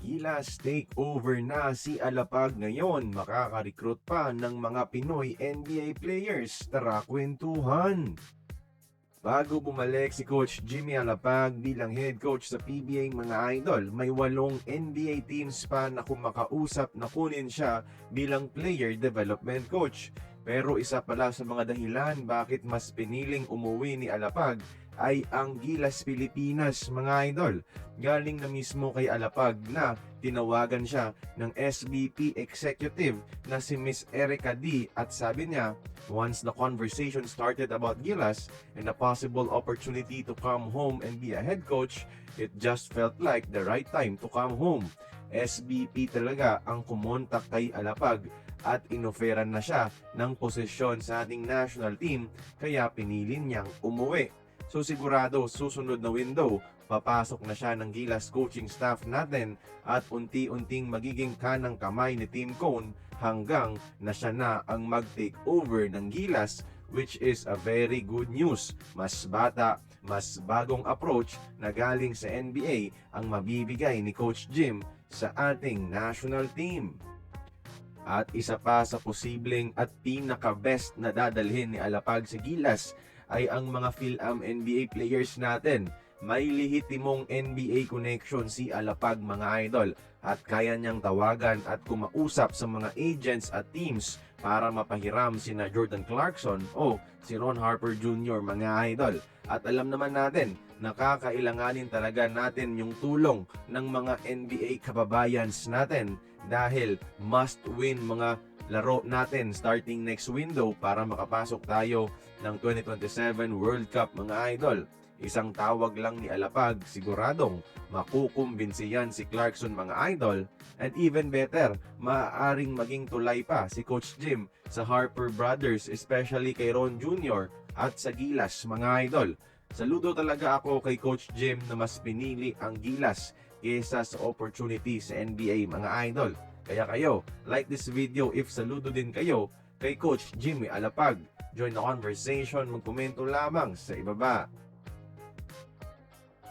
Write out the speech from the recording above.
Gilas takeover na si Alapag ngayon. Makaka-recruit pa ng mga Pinoy NBA players. Tara kwentuhan! Bago bumalik si Coach Jimmy Alapag bilang head coach sa PBA mga idol, may 8 NBA teams pa na kumakausap na kunin siya bilang player development coach. Pero isa pala sa mga dahilan bakit mas piniling umuwi ni Alapag ay ang Gilas Pilipinas mga idol. Galing na mismo kay Alapag na tinawagan siya ng SVP executive na si Miss Erica D at sabi niya, once the conversation started about Gilas and a possible opportunity to come home and be a head coach, it just felt like the right time to come home. SVP talaga ang kumontak kay Alapag at inoferan na siya ng posisyon sa ating national team kaya pinili niyang umuwi. So sigurado susunod na window, papasok na siya ng Gilas coaching staff natin at unti-unting magiging kanang kamay ni Team Cone hanggang na siya na ang mag-take over ng Gilas, which is a very good news. Mas bata, mas bagong approach na galing sa NBA ang mabibigay ni Coach Jim sa ating national team. At isa pa sa posibleng at pinaka-best na dadalhin ni Alapag sa Gilas ay ang mga Phil-Am NBA players natin. May lehitimong NBA connection si Alapag mga idol at kaya niyang tawagan at kumausap sa mga agents at teams para mapahiram sina Jordan Clarkson o si Ron Harper Jr. mga idol. At alam naman natin, nakakailanganin talaga natin yung tulong ng mga NBA kababayans natin dahil must win mga laro natin starting next window para makapasok tayo ng 2027 World Cup mga idol. Isang tawag lang ni Alapag, siguradong makukumbinsi yan si Clarkson mga idol. And even better, maaaring maging tulay pa si Coach Jim sa Harper Brothers, especially kay Ron Jr. at sa Gilas mga idol. Saludo talaga ako kay Coach Jim na mas pinili ang Gilas kesa sa opportunity sa NBA mga idol. Kaya kayo, like this video if saludo din kayo kay Coach Jimmy Alapag. Join the conversation, magkomento lamang sa ibaba.